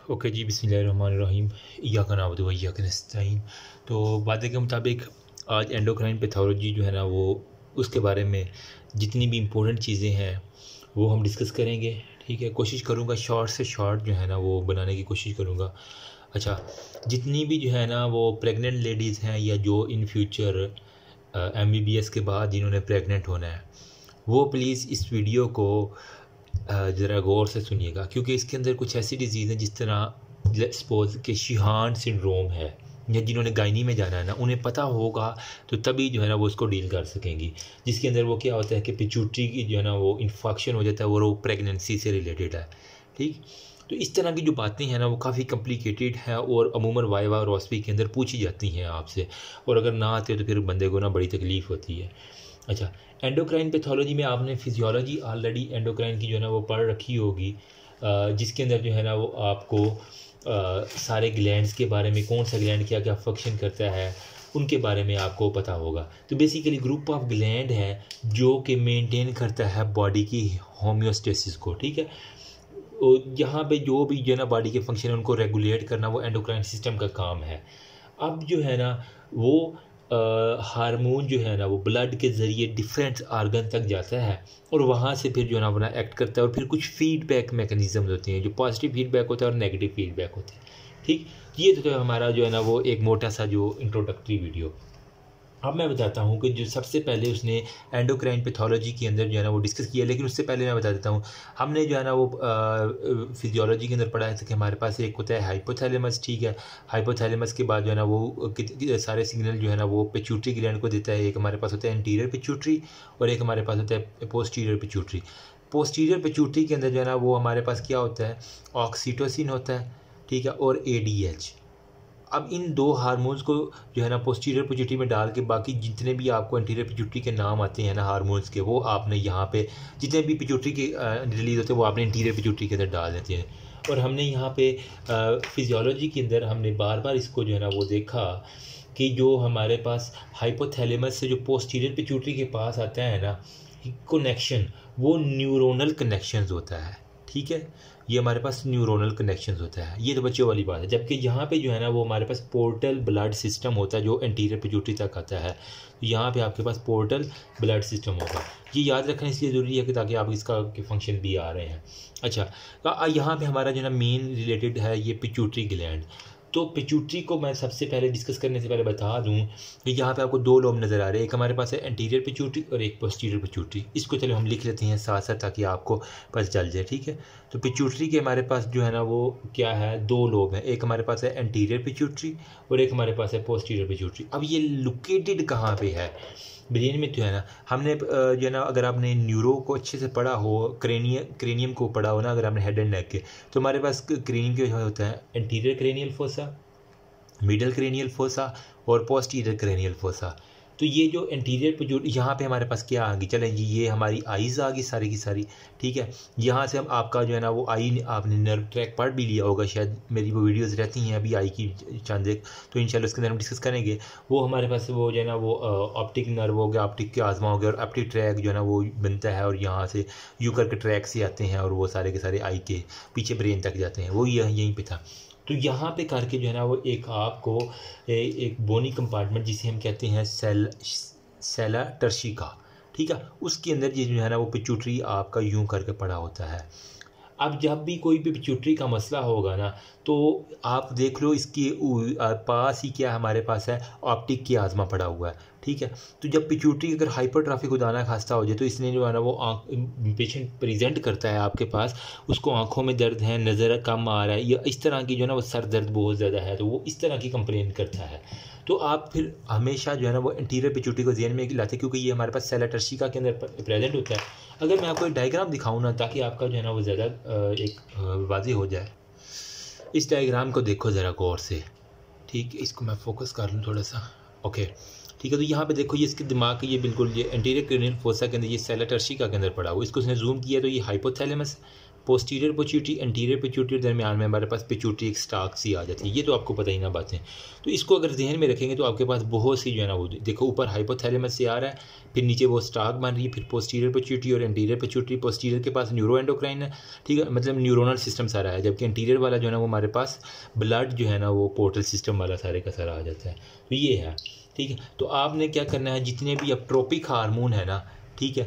Okay जी, बिस्मिल्लाहिर्रहमानिर्रहीम। इय्याक नअबुदु व इय्याक नस्तईन। तो वादे के मुताबिक आज एंडोक्राइन पैथोलॉजी जो है ना, वो उसके बारे में जितनी भी इम्पोर्टेंट चीज़ें हैं वो हम डिस्कस करेंगे। ठीक है, कोशिश करूँगा शॉर्ट से शॉर्ट जो है ना वो बनाने की कोशिश करूँगा। अच्छा, जितनी भी जो है ना वो प्रेग्नेंट लेडीज़ हैं या जो इन फ्यूचर MBBS के बाद जिन्होंने प्रेग्नेंट होना है, वो प्लीज़ इस वीडियो को ज़रा गौर से सुनिएगा, क्योंकि इसके अंदर कुछ ऐसी डिज़ीज़ हैं जिस तरह सपोज कि शिहान सिंड्रोम है, या जिन्होंने गायनी में जाना है ना, उन्हें पता होगा तो तभी जो है ना वो उसको डील कर सकेंगी। जिसके अंदर वो क्या होता है कि पिट्यूटरी की जो है ना वो इन्फेक्शन हो जाता है, वो प्रेगनेंसी से रिलेटेड है। ठीक, तो इस तरह की जो बातें हैं ना वो काफ़ी कॉम्प्लिकेटेड है और अमूमन वाइवा और ऑस्पी के अंदर पूछी जाती हैं आपसे, और अगर ना आते हो तो फिर बंदे को ना बड़ी तकलीफ़ होती है। अच्छा, एंडोक्राइन पैथोलॉजी में आपने फिजियोलॉजी ऑलरेडी एंडोक्राइन की जो है ना वो पढ़ रखी होगी, जिसके अंदर जो है ना वो आपको सारे ग्लैंड्स के बारे में, कौन सा ग्लैंड क्या क्या फंक्शन करता है उनके बारे में आपको पता होगा। तो बेसिकली ग्रुप ऑफ ग्लैंड है जो कि मेंटेन करता है बॉडी की होम्योस्टेसिस को। ठीक है, यहाँ पे जो भी जो है ना बॉडी के फंक्शन है उनको रेगुलेट करना वो एंडोक्राइन सिस्टम का काम है। अब जो है ना वो हार्मोन जो है ना वो ब्लड के ज़रिए डिफरेंट आर्गन तक जाता है और वहाँ से फिर जो है ना अपना एक्ट करता है, और फिर कुछ फीडबैक मैकेनिज्म होते हैं, जो पॉजिटिव फीडबैक होता है और नेगेटिव फीडबैक होते हैं। ठीक, ये तो हमारा जो है ना वो एक मोटा सा जो इंट्रोडक्टरी वीडियो। अब मैं बताता हूँ कि जो सबसे पहले उसने एंडोक्राइन पैथोलॉजी के अंदर जो है ना वो डिस्कस किया, लेकिन उससे पहले मैं बता देता हूँ, हमने जो है ना वो फिजियोलॉजी के अंदर पढ़ा है कि हमारे पास एक होता है हाइपोथैलेमस। ठीक है, हाइपोथैलेमस के बाद जो है ना वो सारे सिग्नल जो है ना वो पिट्यूटरी ग्लैंड को देता है। एक हमारे पास होता है एंटीरियर पिट्यूटरी और एक हमारे पास होता है पोस्टीरियर पिट्यूटरी। पोस्टीरियर पिट्यूटरी के अंदर जो है ना वो हमारे पास क्या होता है, ऑक्सीटोसिन होता है। ठीक है, और ADH। अब इन दो हार्मोन्स को जो है ना पोस्टीरियर पिट्यूटरी में डाल के बाकी जितने भी आपको एंटीरियर पिट्यूटरी के नाम आते हैं ना हार्मोन्स के, वो आपने यहाँ पे जितने भी पिट्यूटरी के रिलीज होते हैं वो आपने इंटीरियर पिट्यूटरी के अंदर डाल देते हैं। और हमने यहाँ पे फिजियोलॉजी के अंदर हमने बार बार इसको जो है ना वो देखा कि जो हमारे पास हाइपोथैलेमस से जो पोस्टीरियर पिट्यूटरी के पास आता है ना कनेक्शन, वो न्यूरोनल कनेक्शंस होता है। ठीक है, ये हमारे पास न्यूरोनल कनेक्शंस होता है, ये तो बच्चों वाली बात है। जबकि यहाँ पे जो है ना वो हमारे पास पोर्टल ब्लड सिस्टम होता है जो एंटीरियर पिट्यूटरी तक आता है। तो यहाँ पे आपके पास पोर्टल ब्लड सिस्टम होगा, ये याद रखना इसलिए ज़रूरी है कि ताकि आप इसका के फंक्शन भी आ रहे हैं। अच्छा, तो यहाँ पे हमारा जो है ना मेन रिलेटेड है ये पिट्यूटरी ग्लैंड। तो पिट्यूटरी को मैं सबसे पहले डिस्कस करने से पहले बता दूं कि यहाँ पे आपको दो लोब नज़र आ रहे हैं, एक हमारे पास है एंटीरियर पिट्यूटरी और एक पोस्टीरियर पिट्यूटरी। इसको चलो हम लिख लेते हैं साथ साथ ताकि आपको पता चल जाए। ठीक है, तो पिट्यूटरी के हमारे पास जो है ना वो क्या है, दो लोब हैं, एक हमारे पास है एंटीरियर पिट्यूटरी और एक हमारे पास है पोस्टीरियर पिट्यूटरी। अब ये लोकेटेड कहाँ पे है, ब्रेन में तो है ना। हमने जो है ना अगर आपने न्यूरो को अच्छे से पढ़ा हो, क्रेनियम को पढ़ा हो ना, अगर आपने हेड एंड नेक के, तो हमारे पास क्रेनियम के होता है anterior cranial fossa, middle cranial fossa और पोस्टीरियर क्रेनियल फोसा। तो ये जो एंटीरियर पे जो यहाँ पे हमारे पास क्या आ गई, चलें जी, ये हमारी आईज़ आ गई सारी की सारी। ठीक है, यहाँ से हम आपका जो है ना वो आई आपने नर्व ट्रैक पढ़ भी लिया होगा शायद, मेरी वो वीडियोस रहती हैं अभी आई की चंद एक, तो इंशाल्लाह उसके अंदर हम डिस्कस करेंगे। वो हमारे पास वो जो है ना वो ऑप्टिक नर्व हो गया, ऑप्टिक के आज़मा हो गया, और ऑप्टिक ट्रैक जो है ना वो बनता है और यहाँ से यू करके ट्रैक से आते हैं और वो सारे के सारे आई के पीछे ब्रेन तक जाते हैं, वो यहीं पर था। तो यहाँ पे करके जो है ना वो एक आपको एक बोनी कंपार्टमेंट जिसे हम कहते हैं सेला टर्शिका। ठीक है, उसके अंदर ये जो है ना वो पिट्यूटरी आपका यूं करके पड़ा होता है। अब जब भी कोई भी पिट्यूटरी का मसला होगा ना, तो आप देख लो इसके पास ही क्या हमारे पास है, ऑप्टिक की आज़मा पड़ा हुआ है। ठीक है, तो जब पिट्यूटरी अगर हाइपरट्रॉफी खुदा खास्ता हो जाए तो इसने जो है ना वो पेशेंट प्रेजेंट करता है आपके पास, उसको आंखों में दर्द है, नज़र कम आ रहा है, या इस तरह की जो है ना वो सर दर्द बहुत ज़्यादा है, तो वो इस तरह की कंप्लेन करता है। तो आप फिर हमेशा जो है ना वो एंटीरियर पिट्यूटरी को ज़हन में लाते, क्योंकि ये हमारे पास सेला टर्शिका के अंदर प्रेजेंट होता है। अगर मैं आपको एक डायग्राम दिखाऊँ ना ताकि आपका जो है ना वो ज़्यादा एक वाज़ेह हो जाए, इस डायग्राम को देखो ज़रा गौर से। ठीक, इसको मैं फोकस कर लूँ थोड़ा सा। ओके, ठीक है, तो यहाँ पे देखो ये इसके दिमाग का ये बिल्कुल ये एंटीरियर क्रेनियल फोसा के अंदर ये सेला टर्शिका के अंदर पड़ा हुआ, इसको उसने जूम किया तो ये hypothalamus, posterior pituitary anterior pituitary दरमियान में हमारे पास पिट्यूटरी एक स्टाक सी आ जाती है। ये तो आपको पता ही ना बातें। तो इसको अगर जहन में रखेंगे तो आपके पास बहुत सी जो है ना वो देखो ऊपर हाइपोथैलेमस से आ रहा है, फिर नीचे वो स्टाक बन रही है, फिर पोस्टीरियर पिट्यूटरी और एंटीरियर पिट्यूटरी। पोस्टीरियर के पास न्यूरो एंडोक्राइन है, ठीक है, मतलब न्यूरोनल सिस्टम सारा है, जबकि एंटीरियर वाला जो है ना वो हमारे पास ब्लड जो है ना वो पोर्टल सिस्टम वाला सारे का सारा आ जाता है। तो ये है, ठीक है। तो आपने क्या करना है, जितने भी अब ट्रोपिक हार्मोन है ना, ठीक है,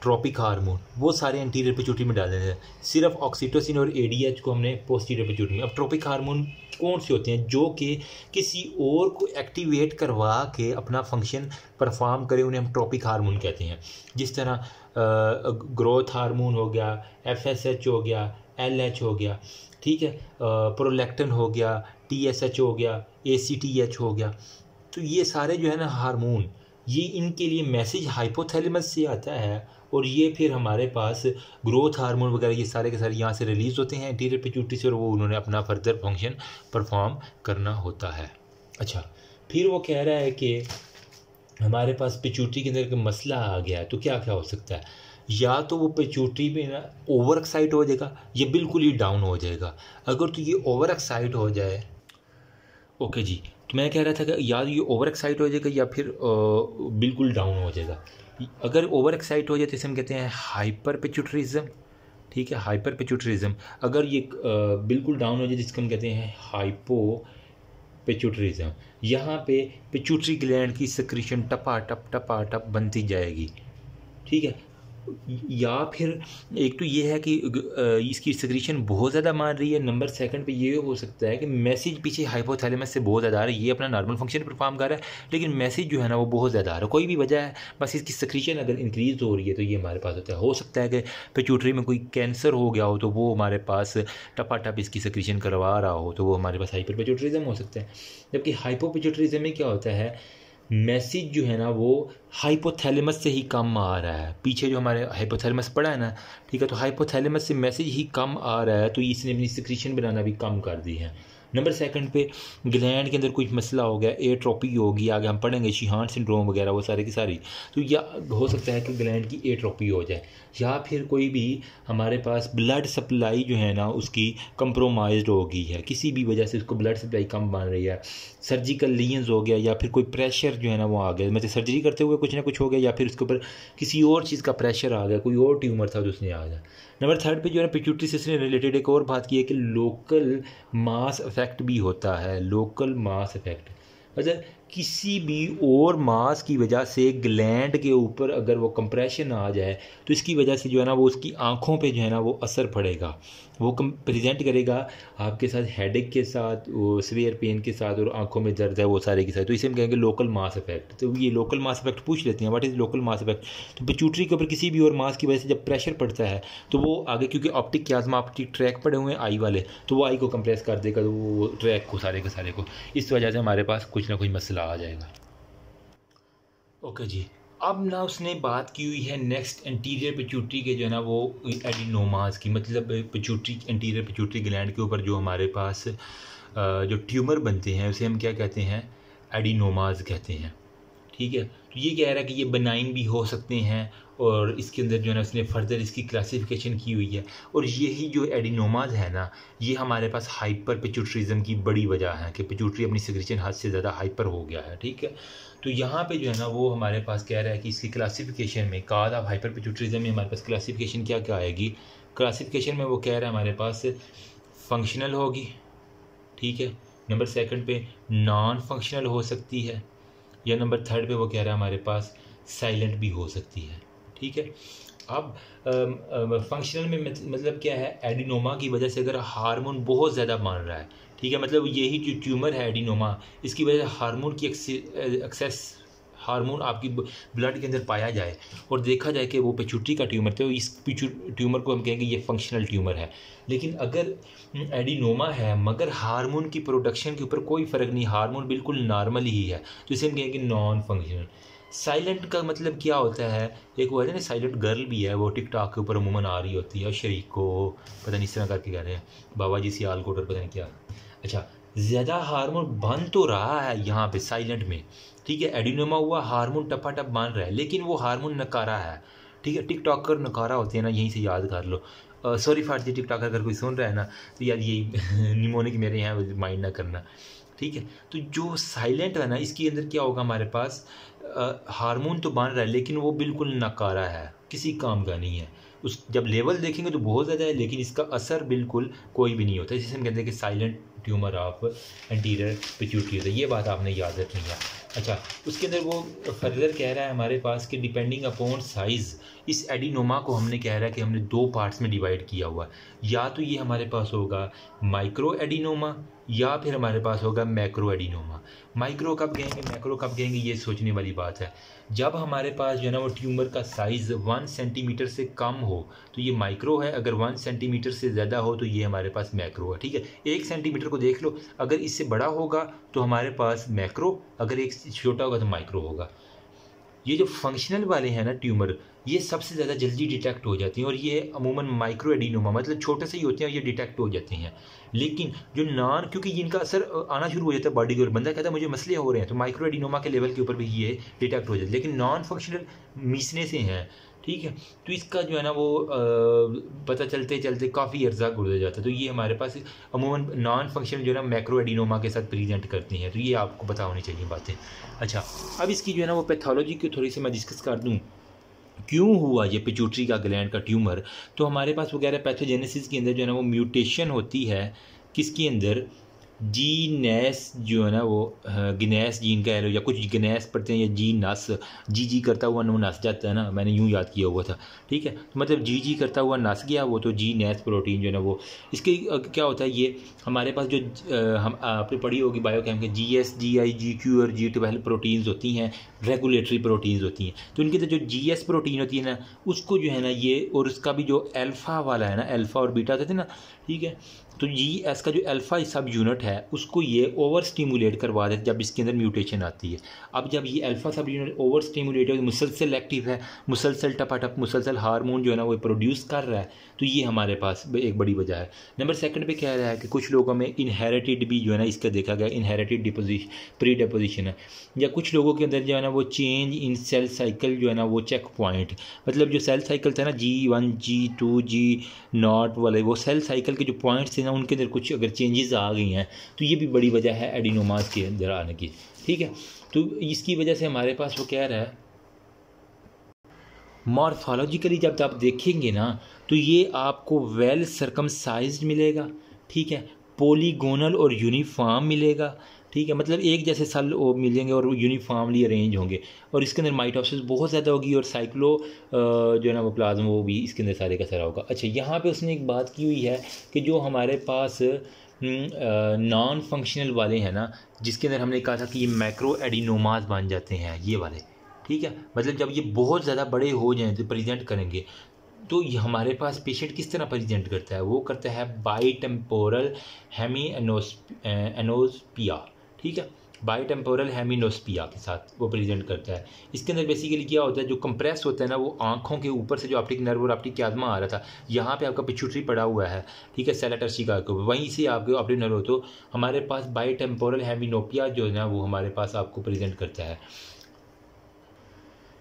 ट्रोपिक हार्मोन वो सारे एंटीरियर पिट्यूटरी में डाल देते हैं। सिर्फ ऑक्सीटोसिन और एडीएच को हमने पोस्टीरियर पिट्यूटरी में। अब ट्रोपिक हार्मोन कौन से होते हैं, जो कि किसी और को एक्टिवेट करवा के अपना फंक्शन परफॉर्म करें, उन्हें हम ट्रोपिक हार्मोन कहते हैं। जिस तरह ग्रोथ हार्मोन हो गया, एफएसएच हो गया, एलएच हो गया, ठीक है, प्रोलैक्टिन हो गया, टीएसएच हो गया, एसीटीएच हो गया। तो ये सारे जो है ना हार्मोन, ये इनके लिए मैसेज हाइपोथैलेमस से आता है और ये फिर हमारे पास ग्रोथ हार्मोन वगैरह ये सारे के सारे यहाँ से रिलीज़ होते हैं एंटीरियर पिट्यूटरी से, और वो उन्होंने अपना फर्दर फंक्शन परफॉर्म करना होता है। अच्छा, फिर वो कह रहा है कि हमारे पास पिट्यूटरी के अंदर का मसला आ गया है, तो क्या क्या हो सकता है। या तो वो पिट्यूटरी में ना ओवर एक्साइट हो जाएगा या बिल्कुल ही डाउन हो जाएगा। अगर तो ये ओवर एक्साइट हो जाए, ओके जी, तो मैं कह रहा था कि या ये ओवर एक्साइट हो जाएगा या फिर बिल्कुल डाउन हो जाएगा। अगर ओवर एक्साइट हो जाए तो इसे हम कहते हैं हाइपर पिट्यूटरिज्म, ठीक है, हाइपर पिट्यूटरिज्म। अगर ये बिल्कुल डाउन हो जाए जिसको हम कहते हैं हाइपो पिट्यूटरिज्म। यहाँ पे पिट्यूटरी ग्लैंड की सिक्रीशन टपा टप बनती जाएगी, ठीक है। या फिर एक तो ये है कि इसकी सिक्रीशन बहुत ज़्यादा मान रही है। नंबर सेकंड पे ये हो सकता है कि मैसेज पीछे हाइपोथैलेमस से बहुत ज़्यादा आ रहा है, ये अपना नॉर्मल फंक्शन परफॉर्म कर रहा है लेकिन मैसेज जो है ना वो बहुत ज़्यादा आ रहा है। कोई भी वजह है, बस इसकी सिक्रीशन अगर इंक्रीज़ हो रही है तो ये हमारे पास होता है। हो सकता है कि पिट्यूटरी में कोई कैंसर हो गया हो तो वो हमारे पास टपाटप इसकी सिक्रीशन करवा रहा हो, तो वो हमारे पास हाइपर पिट्यूटरिज्म हो सकता है। जबकि हाइपो पिट्यूटरिज्म में क्या होता है, मैसेज जो है ना वो हाइपोथैलेमस से ही कम आ रहा है। पीछे जो हमारे हाइपोथैलेमस पड़ा है ना, ठीक है, तो हाइपोथैलेमस से मैसेज ही कम आ रहा है, तो इसने अपनी सिक्रीशन बनाना भी कम कर दी है। नंबर सेकंड पे ग्लैंड के अंदर कोई मसला हो गया, एट्रोपी होगी, आगे हम पढ़ेंगे शिहान सिंड्रोम वगैरह वो सारे की सारी। तो या हो सकता है कि ग्लैंड की एट्रोपी हो जाए, या फिर कोई भी हमारे पास ब्लड सप्लाई जो है ना उसकी कंप्रोमाइज्ड हो गई है, किसी भी वजह से उसको ब्लड सप्लाई कम बन रही है। सर्जिकल लीजन्स हो गया, या फिर कोई प्रेशर जो है ना वो आ गया, मतलब सर्जरी करते हुए कुछ ना कुछ हो गया, या फिर उसके ऊपर किसी और चीज़ का प्रेशर आ गया, कोई और ट्यूमर था तो उसने आ गया। नंबर थर्ड पे जो है पिट्यूटरी सिस्टम से रिलेटेड एक और बात की है कि लोकल मास इफेक्ट भी होता है। लोकल मास इफेक्ट मतलब किसी भी और मास की वजह से ग्लैंड के ऊपर अगर वो कंप्रेशन आ जाए तो इसकी वजह से जो है ना वो उसकी आँखों पे जो है ना वो असर पड़ेगा, वो प्रेजेंट करेगा आपके साथ हेडेक के साथ, वो सीवियर पेन के साथ, और आंखों में दर्द है वो सारे के साथ। तो इसे हम कहेंगे लोकल मास इफेक्ट। तो ये लोकल मास इफेक्ट पूछ लेते हैं, what is local mass effect. तो पिट्यूटरी के ऊपर किसी भी और मास की वजह से जब प्रेशर पड़ता है तो वो आगे, क्योंकि ऑप्टिक क्याज्मा ऑप्टिक ट्रैक पड़े हुए हैं आई वाले, तो वो आई को कंप्रेस कर देगा, तो वो ट्रैक को सारे के सारे को, इस वजह से हमारे पास कुछ ना कुछ मसला आ जाएगा। ओके जी, अब ना उसने बात की हुई है नेक्स्ट एंटीरियर पिट्यूटरी के जो है ना वो एडिनोमास की, मतलब पिट्यूटरी एंटीरियर पिट्यूटरी ग्लैंड के ऊपर जो हमारे पास जो ट्यूमर बनते हैं उसे हम क्या कहते हैं, एडिनोमास कहते हैं, ठीक है। तो ये कह रहा है कि ये बनाइन भी हो सकते हैं, और इसके अंदर जो है ना उसने फर्दर इसकी क्लासिफिकेशन की हुई है। और यही जो एडिनोमाज है ना, ये हमारे पास हाइपर पिट्यूटरिज्म की बड़ी वजह है कि पिट्यूटरी अपनी सिक्रीशन हद से ज़्यादा हाइपर हो गया है, ठीक है। तो यहाँ पे जो है ना वो हमारे पास कह रहा है कि इसकी क्लासिफिकेशन में काज ऑफ हाइपर पिट्यूटरिज्म में हमारे पास क्लासिफिकेशन क्या क्या आएगी। क्लासिफिकेशन में वो कह रहा है हमारे पास फंक्शनल होगी, ठीक है। नंबर सेकंड पे नॉन फंक्शनल हो सकती है, या नंबर थर्ड पे वो कह रहा है हमारे पास साइलेंट भी हो सकती है, ठीक है। अब फंक्शनल में मतलब क्या है, एडिनोमा की वजह से अगर हार्मोन बहुत ज़्यादा मान रहा है, ठीक है, मतलब यही जो ट्यूमर है एडिनोमा, इसकी वजह से हार्मोन की एक्सेस हार्मोन आपकी ब्लड के अंदर पाया जाए और देखा जाए कि वो पिट्यूटरी का ट्यूमर, तो इस ट्यूमर को हम कहेंगे ये फंक्शनल ट्यूमर है। लेकिन अगर एडिनोमा है मगर हार्मोन की प्रोडक्शन के ऊपर कोई फ़र्क नहीं, हार्मोन बिल्कुल नॉर्मल ही है, तो इसे हम कहेंगे नॉन फंक्शनल। साइलेंट का मतलब क्या होता है, एक वो है ना साइलेंट गर्ल भी है, वो टिकटॉक के ऊपर अमूमन आ रही होती है, शरीक को पता नहीं इस तरह करके कह रहे हैं, बाबा जी सियालकोट और पता नहीं क्या। अच्छा, ज़्यादा हार्मोन बन तो रहा है यहाँ पे साइलेंट में, ठीक है, एडिनोमा हुआ, हार्मोन टपाटप मान रहा है, लेकिन वो हार्मोन नकारा है, ठीक है। टिकटॉकर नकारा होते हैं ना, यहीं से याद कर लो। सॉरी फॉर द टिकटॉक, अगर कोई सुन रहा है ना तो यार ये निमोनिक मेरे यहाँ माइंड ना करना, ठीक है। तो जो साइलेंट है ना, इसके अंदर क्या होगा, हमारे पास हार्मोन तो बन रहा है लेकिन वो बिल्कुल नकारा है, किसी काम का नहीं है। उस जब लेवल देखेंगे तो बहुत ज़्यादा है लेकिन इसका असर बिल्कुल कोई भी नहीं होता, जिसे हम कहते हैं कि silent tumour of anterior pituitary होता है। ये बात आपने याद रखनी है। अच्छा, उसके अंदर वो फर्दर कह रहा है हमारे पास कि डिपेंडिंग अपॉन साइज़, इस एडिनोमा को हमने कह रहा है कि हमने 2 पार्ट्स में डिवाइड किया हुआ है। या तो ये हमारे पास होगा माइक्रो एडिनोमा या फिर हमारे पास होगा मैक्रो एडिनोमा। माइक्रो कब कहेंगे, मैक्रो कब कहेंगे, ये सोचने वाली बात है। जब हमारे पास जो है ना वो ट्यूमर का साइज़ 1 सेंटीमीटर से कम हो तो ये माइक्रो है, अगर 1 सेंटीमीटर से ज़्यादा हो तो ये हमारे पास मैक्रो है, ठीक है। 1 सेंटीमीटर को देख लो, अगर इससे बड़ा होगा तो हमारे पास मैक्रो, अगर एक छोटा होगा तो माइक्रो होगा। ये जो फंक्शनल वाले हैं ना ट्यूमर, ये सबसे ज़्यादा जल्दी डिटेक्ट हो जाती हैं और ये अमूमन माइक्रो एडिनोमा मतलब छोटे से ही होते हैं और ये डिटेक्ट हो जाते हैं। लेकिन जो नॉन, क्योंकि इनका असर आना शुरू हो जाता है बॉडी के ऊपर, बंदा कहता है मुझे मसले हो रहे हैं, तो माइक्रो एडिनोमा के लेवल के ऊपर भी ये डिटेक्ट हो जाते हैं। लेकिन नॉन फंक्शनल मिसने से हैं, ठीक है, तो इसका जो है ना वो पता चलते चलते काफ़ी अर्सा गुजर जाता है। तो ये हमारे पास अमूमन नॉन फंक्शनल जो है ना मैक्रो एडिनोमा के साथ प्रेजेंट करते हैं, तो ये आपको पता होनी चाहिए बातें। अच्छा, अब इसकी जो है ना वो पैथोलॉजी की थोड़ी सी मैं डिस्कस कर दूँ, क्यों हुआ ये पिट्यूटरी का ग्लैंड का ट्यूमर। तो हमारे पास वगैरह पैथोजेनेसिस के अंदर जो है ना वो म्यूटेशन होती है, किसके अंदर, जीनेस जो है ना वो गिनेस जीन कह लो या कुछ गिनेस पढ़ते हैं या जी नस, जी करता हुआ वो नस जाता है ना, मैंने यूँ याद किया हुआ था, ठीक है। तो मतलब जी करता हुआ नस गया वो, तो जी नेस प्रोटीन जो है ना वो, इसके क्या होता है, ये हमारे पास जो हम आपने पढ़ी होगी बायोकेम के GS GI GQ और G12 प्रोटीन्स होती हैं, रेगुलेटरी प्रोटीन्स होती हैं। तो इनके अंदर जो GS प्रोटीन होती है ना उसको जो है ना ये, और उसका भी जो अल्फ़ा वाला है ना, अल्फ़ा और बीटा होते थे ना, ठीक है। तो GS का जो अल्फ़ा सब यूनिट है उसको ये ओवर स्टिमुलेट करवा देते जब इसके अंदर म्यूटेशन आती है। अब जब ये अल्फ़ा सब यूनिट ओवर स्टिमुलेट है, मुसलसल एक्टिव है, मुसलसल टपाटप मुसलसल हार्मोन जो है ना वो प्रोड्यूस कर रहा है, तो ये हमारे पास एक बड़ी वजह है। नंबर 2 पे कह रहा है कि कुछ लोगों में इनहेरिटेड भी जो है ना इसका देखा गया, इनहेरिटेड प्री डिपोजिशन है, या कुछ लोगों के अंदर जो है ना वो चेंज इन सेल साइकिल जो है ना वो चेक पॉइंट, मतलब जो सेल साइकिल था ना G1 G2 G0 वाले, वो सेल साइकिल के जो पॉइंट्स थे ना उनके अंदर कुछ अगर चेंजेस आ गई हैं तो ये भी बड़ी वजह है एडिनोमास के अंदर आने की, ठीक है। तो इसकी वजह से हमारे पास वो कह रहा है मॉर्फोलॉजिकली जब आप देखेंगे ना तो ये आपको वेल सर्कमसाइज्ड मिलेगा, ठीक है, पॉलीगोनल और यूनिफॉर्म मिलेगा, ठीक है, मतलब एक जैसे सेल मिलेंगे और यूनिफॉर्मली अरेंज होंगे, और इसके अंदर माइटोसिस बहुत ज़्यादा होगी और साइक्लो जो है ना वो प्लाज्मा वो भी इसके अंदर सारे का सारा होगा। अच्छा, यहाँ पे उसने एक बात की हुई है कि जो हमारे पास नॉन फंक्शनल वाले हैं ना, जिसके अंदर हमने कहा था कि ये मैक्रो एडिनोमास बन जाते हैं ये वाले, ठीक है, मतलब जब ये बहुत ज़्यादा बड़े हो जाएँ तो प्रेजेंट करेंगे, तो ये हमारे पास पेशेंट किस तरह प्रेजेंट करता है, वो करता है बाई टेम्पोरल हेमी एनोस्पिया, ठीक है, बाई टेम्पोरल हेमिनोस्पिया के साथ वो प्रेजेंट करता है। इसके अंदर बेसिकली क्या होता है, जो कंप्रेस होता है ना वो आंखों के ऊपर से जो ऑप्टिक नर्व और ऑप्टिक क्याज्मा आ रहा था, यहाँ पे आपका पिट्यूटरी पड़ा हुआ है, ठीक है, सेला टर्शिका के ऊपर, वहीं से आपके ऑप्टिक नर्व, तो हमारे पास बाई टेम्पोरल हेमिनोपिया जो है ना वो हमारे पास आपको प्रेजेंट करता है।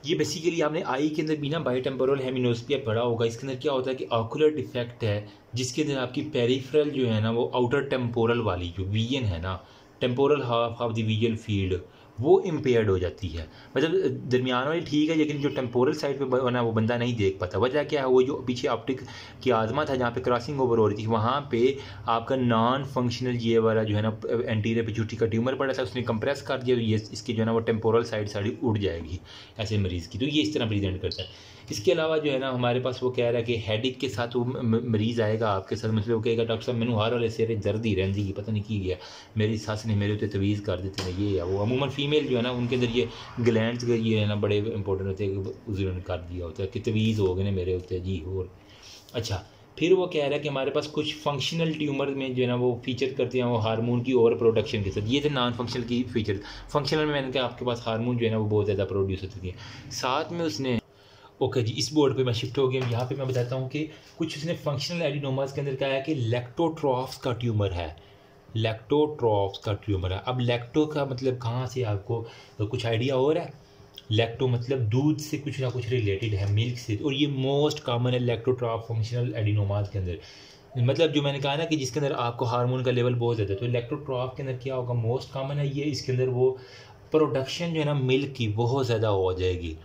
ये बेसिकली आपने आई के अंदर भी ना बायोटेम्पोरल हेमिनोस्पिया पढ़ा होगा। इसके अंदर क्या होता है कि ऑकुलर डिफेक्ट है, जिसके अंदर आपकी पेरिफेरल जो है ना वो आउटर टेम्पोरल वाली जो विजन है ना, temporal half of the visual field, वो इम्पेयर्ड हो जाती है, मतलब दरमियान वाली ठीक है लेकिन जो टेम्पोरल साइड पे ना वो बंदा नहीं देख पाता। वजह क्या है, वो जो पीछे ऑप्टिक की आजमा था जहाँ पे क्रॉसिंग ओवर हो रही थी, वहाँ पे आपका नॉन फंक्शनल ये वाला जो है ना एंटीरियर पिट्यूटरी का ट्यूमर पड़ा था, उसने कंप्रेस कर दिया, तो ये इसकी जो है ना वो टेम्पोरल साइड साड़ी उड़ जाएगी ऐसे मरीज़ की, तो ये इस तरह प्रेजेंट करता है। इसके अलावा जो है ना हमारे पास वो कह रहा है कि हेडेक के साथ वो मरीज़ आएगा आपके साथ, मतलब वो कहेगा डॉक्टर साहब मैंने हर वाले सिर दर्द ही रहती है, पता नहीं की गया, मेरी सस ने मेरे उत्ते तवीज़ कर देते हैं ये या वो। अमूमन फीमेल जो है ना उनके अंदर ये ग्लैंड्स के ये है ना बड़े इंपॉर्टेंट होते हैं कि उन्होंने कर दिया होता है कि तवीज़ हो गए ना मेरे उत्ते जी। और अच्छा, फिर वो कह रहा है कि हमारे पास कुछ फंक्शनल ट्यूमर में जो है ना वो फीचर करते हैं वो हार्मोन की ओवर प्रोडक्शन के साथ, ये थे नॉन फंक्शनल की फीचर। फंक्शनल में मैंने कहा आपके पास हार्मोन जो है ना वो बहुत ज़्यादा प्रोड्यूस होती है। साथ में उसने ओके जी, इस बोर्ड पे मैं शिफ्ट हो गया, यहाँ पे मैं बताता हूँ कि कुछ उसने फंक्शनल एडिनोमास के अंदर कहा है कि लैक्टोट्रॉफ्स का ट्यूमर है, लैक्टोट्रॉफ्स का ट्यूमर है। अब लैक्टो का मतलब कहाँ से आपको तो कुछ आइडिया हो रहा है, लैक्टो मतलब दूध से कुछ ना कुछ रिलेटेड है, मिल्क से, और ये मोस्ट कॉमन है लैक्टोट्रॉफ फंक्शनल एडिनोमास के अंदर। मतलब जो मैंने कहा ना कि जिसके अंदर आपको हार्मोन का लेवल बहुत ज़्यादा है, तो लैक्टोट्रॉफ के अंदर क्या होगा, मोस्ट कॉमन है ये, इसके अंदर वो प्रोडक्शन जो है ना मिल्क की बहुत ज़्यादा हो जाएगी।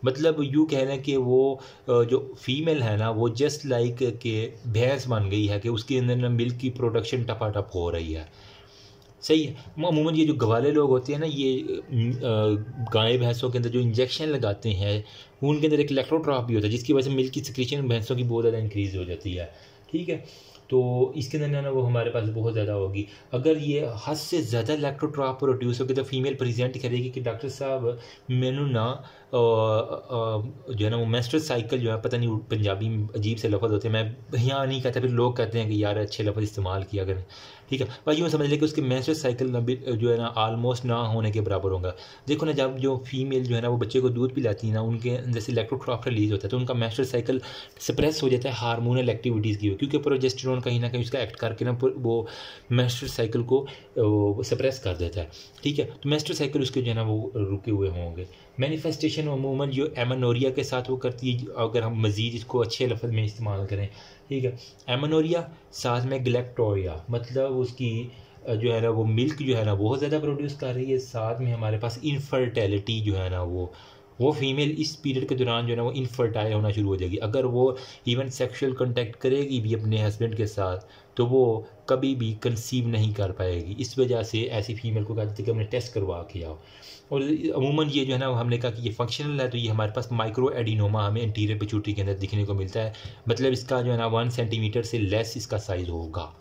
मतलब यूँ कह लें कि वो जो फीमेल है ना वो जस्ट लाइक के भैंस बन गई है कि उसके अंदर ना मिल्क की प्रोडक्शन टपाटप हो रही है। सही है। अमूमन ये जो गवाले लोग होते हैं ना, ये गाय भैंसों के अंदर जो इंजेक्शन लगाते हैं उनके अंदर एक लैक्टोट्रॉफ भी होता है, जिसकी वजह से मिल्क की सिक्रीशन भैंसों की बहुत ज़्यादा इंक्रीज़ हो जाती है। ठीक है, तो इसके अंदर ना वो हमारे पास बहुत ज़्यादा होगी। अगर ये हद से ज़्यादा लैक्टोट्रॉफ प्रोड्यूस होगी तो फीमेल प्रेजेंट करेगी कि डॉक्टर साहब मैनू ना जो है ना वो मेंस्ट्रुअल साइकिल जो है, पता नहीं पंजाबी में अजीब से लफ्ज़ होते हैं, मैं यहाँ नहीं कहता, फिर लोग कहते हैं कि यार अच्छे लफ्ज़ इस्तेमाल किया करें। ठीक है, पर यूँ समझ लें कि उसके मेंस्ट्रुअल साइकिल जो है ना आलमोस्ट ना होने के बराबर होगा। देखो ना, जब जो फीमेल जो है ना वो बच्चे को दूध पिलाती है ना, उनके अंदर से लैक्टोट्रॉफ रिलीज होता है तो उनका मेंस्ट्रुअल साइकिल सप्रेस हो जाता है हार्मोनल एक्टिविटीज़ की, क्योंकि प्रोजेस्टेरोन कहीं ना कहीं उसका एक्ट करके ना वो मेंस्ट्रुअल साइकिल को सप्रेस कर देता है। ठीक है, तो मेंस्ट्रुअल साइकिल उसके जो है ना वो रुके हुए होंगे। मैनिफेस्टेशन अमूमन जो एमेनोरिया के साथ वो करती है, अगर हम मज़ीद इसको अच्छे लफ्ज़ में इस्तेमाल करें। ठीक है, एमेनोरिया साथ में गलैक्टोरिया, मतलब उसकी जो है ना वो मिल्क जो है ना बहुत ज़्यादा प्रोड्यूस कर रही है, साथ में हमारे पास इनफर्टिलिटी जो है ना वो फीमेल इस पीरियड के दौरान जो है ना वो इनफर्टाइल होना शुरू हो जाएगी। अगर वो इवन सेक्सुअल कांटेक्ट करेगी भी अपने हस्बैंड के साथ तो वो कभी भी कंसीव नहीं कर पाएगी। इस वजह से ऐसी फीमेल को कहते थे कि हमने टेस्ट करवा के आओ। और अमूमन ये जो है ना हमने कहा कि ये फंक्शनल है, तो ये हमारे पास माइक्रो एडिनोमा हमें इंटीरियर पिट्यूटरी के अंदर दिखने को मिलता है। मतलब इसका जो है ना 1 सेंटीमीटर से लेस इसका साइज़ होगा।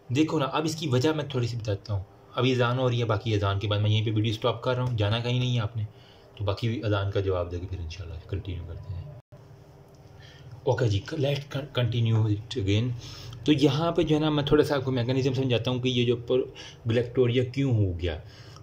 देखो ना, अब इसकी वजह मैं थोड़ी सी बताता हूँ। अभी अज़ान हो रही है, बाकी अज़ान के बाद मैं यहीं पे वीडियो स्टॉप कर रहा हूँ, जाना कहीं नहीं है आपने, तो बाकी अज़ान का जवाब देके फिर इंशाल्लाह कंटिन्यू करते हैं। ओके जी, लेट्स कंटिन्यू इट अगेन। तो यहाँ पे जो है ना मैं थोड़ा सा आपको मैकेनिज्म समझाता हूँ कि ये जो गलैक्टोरिया क्यों हो गया।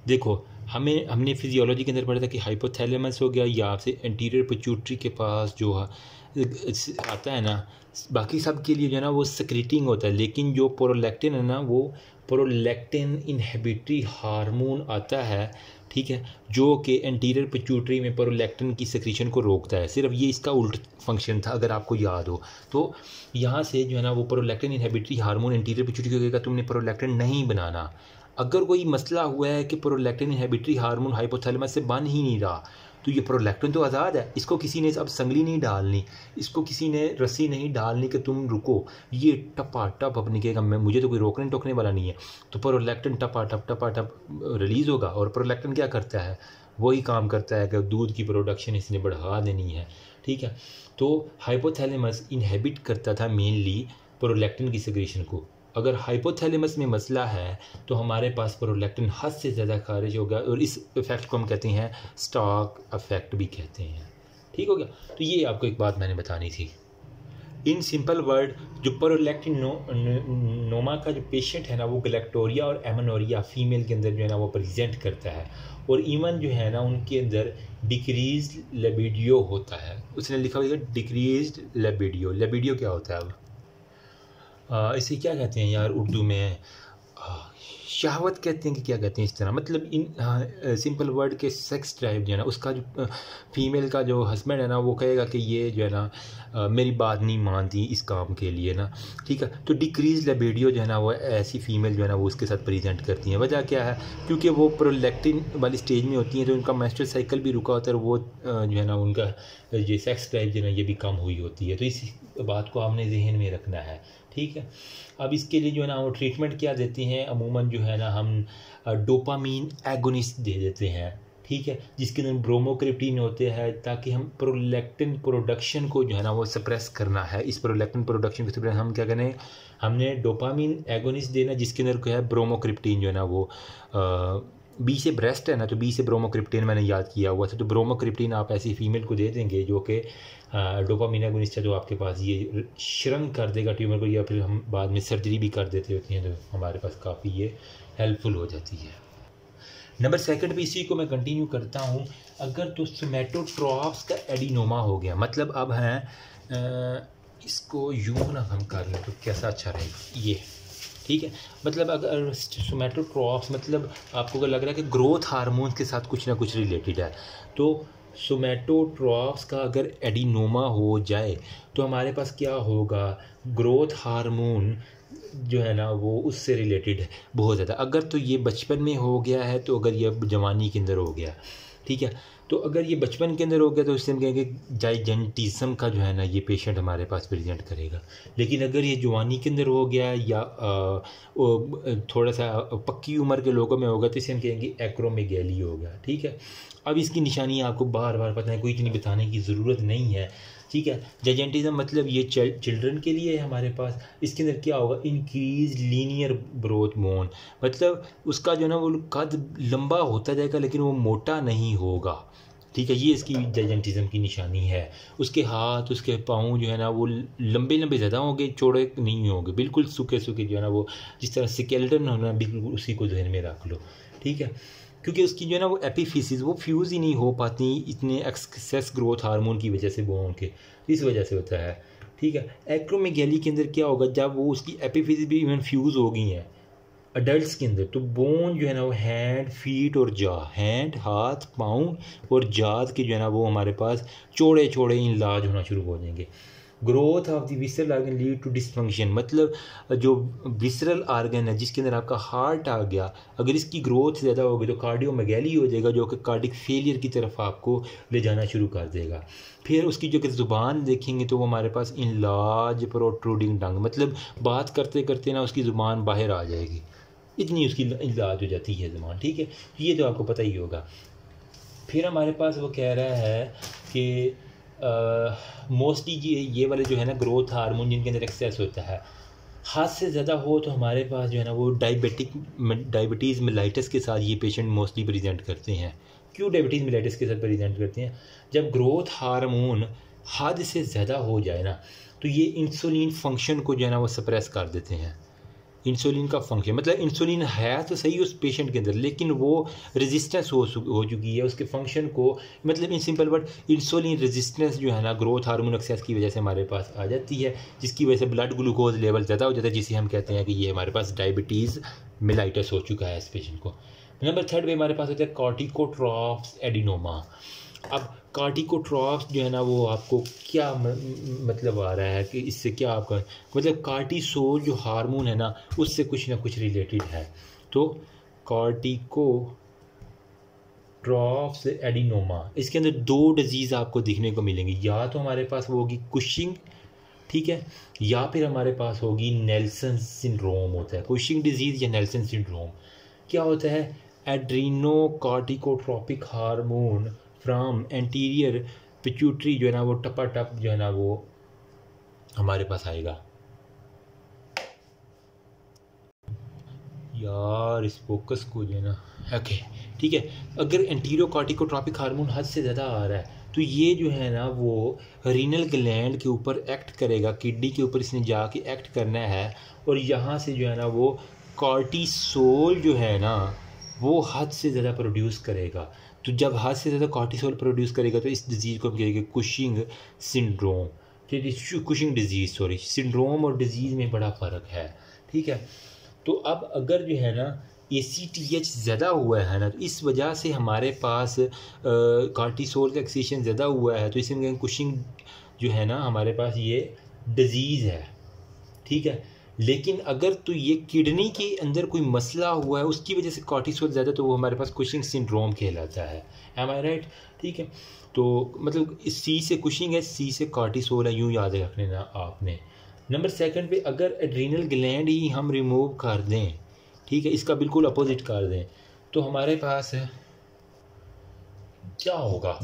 देखो, हमने फिजियोलॉजी के अंदर पढ़ा था कि हाइपोथैलेमस हो गया या आपसे एंटीरियर पिट्यूटरी के पास जो आता है ना, बाकी सब के लिए जो है ना वो सेक्रेटिंग होता है, लेकिन जो प्रोलैक्टिन है ना वो प्रोलैक्टिन इनहिबिटरी हार्मोन आता है। ठीक है, जो कि एंटीरियर पिट्यूटरी में प्रोलैक्टिन की सेक्रेशन को रोकता है। सिर्फ ये इसका उल्ट फंक्शन था, अगर आपको याद हो तो। यहाँ से जो है ना वो prolactin inhibitory hormone anterior pituitary को कहेगा तुमने प्रोलैक्टिन नहीं बनाना। अगर कोई मसला हुआ है कि प्रोलैक्टिन इनहिबिटरी हार्मोन हाइपोथैलेमस से बन ही नहीं रहा, तो ये प्रोलैक्टिन तो आज़ाद है, इसको किसी ने अब संगली नहीं डालनी, इसको किसी ने रस्सी नहीं डालनी कि तुम रुको, ये टपा टप अब निकलेगा, मुझे तो कोई रोकने टोकने वाला नहीं है। तो प्रोलैक्टिन टपा टप रिलीज़ होगा। और प्रोलैक्टिन क्या करता है, वही काम करता है कि दूध की प्रोडक्शन इसने बढ़ा देनी है। ठीक है, तो हाइपोथैलेमस इनहिबिट करता था मेनली प्रोलैक्टिन की सेक्रेशन को। अगर हाइपोथैलेमस में मसला है तो हमारे पास प्रोलैक्टिन हद से ज़्यादा खारिज होगा, और इस इफेक्ट को हम कहते हैं स्टॉक इफेक्ट भी कहते हैं। ठीक हो गया, तो ये आपको एक बात मैंने बतानी थी। इन सिंपल वर्ड, जो प्रोलैक्टिन नोमा का जो पेशेंट है ना वो गलैक्टोरिया और एमेनोरिया फीमेल के अंदर जो है ना वो प्रेजेंट करता है, और इवन जो है ना उनके अंदर डिक्रीज लिबिडो होता है। उसने लिखा हुआ है डिक्रीज लिबिडो। लिबिडो क्या होता है, अब इसे क्या कहते हैं यार उर्दू में, शहवत कहते हैं कि क्या कहते हैं इस तरह। मतलब इन सिंपल वर्ड के सेक्स ड्राइव जो है ना उसका जो फीमेल का जो हस्बैंड है ना वो कहेगा कि ये जो है ना मेरी बात नहीं मानती इस काम के लिए ना। ठीक है, तो डिक्रीज लिबिडो जो है ना वो ऐसी फीमेल जो है ना वो उसके साथ प्रेजेंट करती हैं। वजह क्या है, क्योंकि वो प्रोलैक्टिन वाली स्टेज में होती हैं तो उनका मेंस्ट्रुअल साइकिल भी रुका होता है, और वो जो है ना उनका ये सेक्स ड्राइव जो है ना ये भी कम हुई होती है। तो इस बात को आपने जहन में रखना है। ठीक है, अब इसके लिए जो है ना वो ट्रीटमेंट क्या देते हैं, अमूमन जो है ना हम डोपामीन एगोनिस्ट दे देते हैं। ठीक है, जिसके अंदर ब्रोमोक्रिप्टिन होते हैं, ताकि हम प्रोलैक्टिन प्रोडक्शन को जो है ना वो सप्रेस करना है। इस प्रोलैक्टिन प्रोडक्शन को सप्रेस हम क्या करें, हमने डोपामीन एगोनिस्ट देना, जिसके अंदर क्या है ब्रोमोक्रिप्टिन जो है ना वो बी से ब्रेस्ट है ना, तो बी से ब्रोमोक्रिप्टिन मैंने याद किया हुआ था। तो ब्रोमोक्रिप्टिन आप ऐसी फीमेल को दे देंगे जो कि डोपामीन एगोनिस्ट है, जो आपके पास ये श्रंक कर देगा ट्यूमर को, या फिर हम बाद में सर्जरी भी कर देते होती हैं, तो हमारे पास काफ़ी ये हेल्पफुल हो जाती है। नंबर सेकंड पे इसी को मैं कंटिन्यू करता हूँ। अगर तो सोमैटोट्रॉफ्स का एडिनोमा हो गया, मतलब अब हैं इसको यूँ ना हम कर लें तो कैसा अच्छा रहेगा ये। ठीक है। मतलब अगर सोमैटोट्रॉफ्स मतलब आपको अगर लग रहा है कि ग्रोथ हार्मोन के साथ कुछ ना कुछ रिलेटेड है, तो सोमैटोट्रॉफ्स का अगर एडिनोमा हो जाए तो हमारे पास क्या होगा, ग्रोथ हार्मोन जो है ना वो उससे रिलेटेड है बहुत ज़्यादा। अगर तो ये बचपन में हो गया है, तो अगर ये जवानी के अंदर हो गया, ठीक है, तो अगर ये बचपन के अंदर हो गया तो इससे हम कहेंगे जाइजेंटिज्म का जो है ना ये पेशेंट हमारे पास प्रेजेंट करेगा। लेकिन अगर ये जवानी के अंदर हो गया या थोड़ा सा पक्की उम्र के लोगों में होगा तो इसे हम कहेंगे एक्रोमेगैली होगा, ठीक है। अब इसकी निशानी आपको बार बार पता है, कोई इतनी बताने की ज़रूरत नहीं है, ठीक है। जाइजेंटिज्म मतलब ये चिल्ड्रन के लिए है हमारे पास। इसके अंदर क्या होगा, इंक्रीज लीनियर ग्रोथ बोन, मतलब उसका जो है ना वो कद लंबा होता जाएगा लेकिन वो मोटा नहीं होगा, ठीक है। ये इसकी जाइजेंटिज्म की निशानी है। उसके हाथ, उसके पाँव जो है ना वो लंबे लंबे ज़्यादा होंगे, चौड़े नहीं होंगे, बिल्कुल सूखे सूखे जो है ना वो जिस तरह स्केलेटन होना, बिल्कुल उसी को ध्यान में रख लो, ठीक है। क्योंकि उसकी जो है ना वो एपिफिसिस वो फ्यूज़ ही नहीं हो पाती इतने एक्सेस ग्रोथ हार्मोन की वजह से, बोन के इस वजह से होता है, ठीक है। एक्रोमेगैली के अंदर क्या होगा, जब वो उसकी एपिफिसिस भी इवन फ्यूज़ हो गई हैं अडल्ट्स के अंदर, तो बोन जो है ना वो हैंड, फीट और जा, हैंड हाथ पाँव और जात के जो है ना वो हमारे पास चौड़े चौड़े इनलाज होना शुरू हो जाएंगे। Growth of the visceral organ lead to dysfunction, मतलब जो विसरल आर्गन है जिसके अंदर आपका हार्ट आ गया, अगर इसकी ग्रोथ ज़्यादा होगी तो कार्डियोमेगैली हो जाएगा, जो कि कार्डिक फेलियर की तरफ आपको ले जाना शुरू कर देगा। फिर उसकी जो कि ज़ुबान देखेंगे तो वो हमारे पास इनलार्ज प्रोट्रूडिंग टंग, मतलब बात करते करते ना उसकी ज़ुबान बाहर आ जाएगी, इतनी उसकी इलाज हो जाती है ज़ुबान, ठीक है। ये तो आपको पता ही होगा। फिर हमारे पास वो कह रहा है कि मोस्टली ये वाले जो है ना ग्रोथ हार्मोन जिनके अंदर एक्सेस होता है, हाथ से ज़्यादा हो तो हमारे पास जो है ना वो डायबिटीज़ मेलाइटिस के साथ ये पेशेंट मोस्टली प्रेजेंट करते हैं। क्यों डायबिटीज़ मेलाइटिस के साथ प्रेजेंट करते हैं, जब ग्रोथ हार्मोन हद से ज़्यादा हो जाए ना तो ये इंसुलिन फंक्शन को जो है ना वो सप्रेस कर देते हैं। इंसुलिन का फंक्शन मतलब इंसुलिन है तो सही उस पेशेंट के अंदर, लेकिन वो रेजिस्टेंस हो चुकी है उसके फंक्शन को, मतलब in simple word insulin resistance जो है ना ग्रोथ हार्मोन एक्सेस की वजह से हमारे पास आ जाती है, जिसकी वजह से ब्लड ग्लूकोज लेवल ज़्यादा हो जाता है, जिसे हम कहते हैं कि ये हमारे पास डायबिटीज़ मेलाइटस हो चुका है इस पेशेंट को। नंबर 3 पे हमारे पास होता है कॉर्टिकोट्रॉफ्स एडिनोमा। अब कार्टिकोट्रॉफ्स जो है ना वो आपको क्या मतलब आ रहा है कि इससे क्या आपका मतलब कार्टिसोल जो हार्मोन है ना उससे कुछ ना कुछ रिलेटेड है। तो कार्टिकोट्रॉफ्स एडिनोमा, इसके अंदर 2 डिजीज़ आपको दिखने को मिलेंगी, या तो हमारे पास वो होगी कुशिंग, ठीक है, या फिर हमारे पास होगी नेल्सन सिंड्रोम होता है। कुशिंग डिजीज़ या नेल्सन सिंड्रोम क्या होता है, adrenocorticotropic hormone from anterior pituitary जो है ना वो टपाटप जो है ना वो हमारे पास आएगा। यार इस फोकस को जो है ना, ओके ठीक है, अगर एंटीरियो कार्टिकोट्रोपिक हार्मोन हद से ज़्यादा आ रहा है तो ये जो है ना वो रीनल ग्लैंड के ऊपर एक्ट करेगा, किडनी के ऊपर इसने जाके एक्ट करना है, और यहाँ से जो है ना वो कॉर्टिसोल जो है ना वो हद से ज़्यादा प्रोड्यूस करेगा। तो जब हद से ज़्यादा कॉर्टिसोल प्रोड्यूस करेगा तो इस डिज़ीज़ को हम कहेंगे कुशिंग सिंड्रोम, ठीक है, कुशिंग डिजीज़, सॉरी, सिंड्रोम और डिजीज़ में बड़ा फ़र्क है, ठीक है। तो अब अगर जो है ना ACTH ज़्यादा हुआ है ना तो इस वजह से हमारे पास कॉर्टिसोल का एक्सेशन ज़्यादा हुआ है, तो इसे हम कहेंगे कुशिंग जो है ना हमारे पास ये डिज़ीज़ है, ठीक है। लेकिन अगर तो ये किडनी के अंदर कोई मसला हुआ है उसकी वजह से कॉर्टिसोल ज़्यादा, तो वो हमारे पास कुशिंग सिंड्रोम कहलाता है, एम आई राइट, ठीक है। तो मतलब C से कुशिंग है, C से कॉर्टिसोल है, यूँ याद रखने ना आपने। नंबर 2 पे अगर एड्रीनल ग्लैंड ही हम रिमूव कर दें, ठीक है, इसका बिल्कुल अपोजिट कर दें, तो हमारे पास क्या होगा,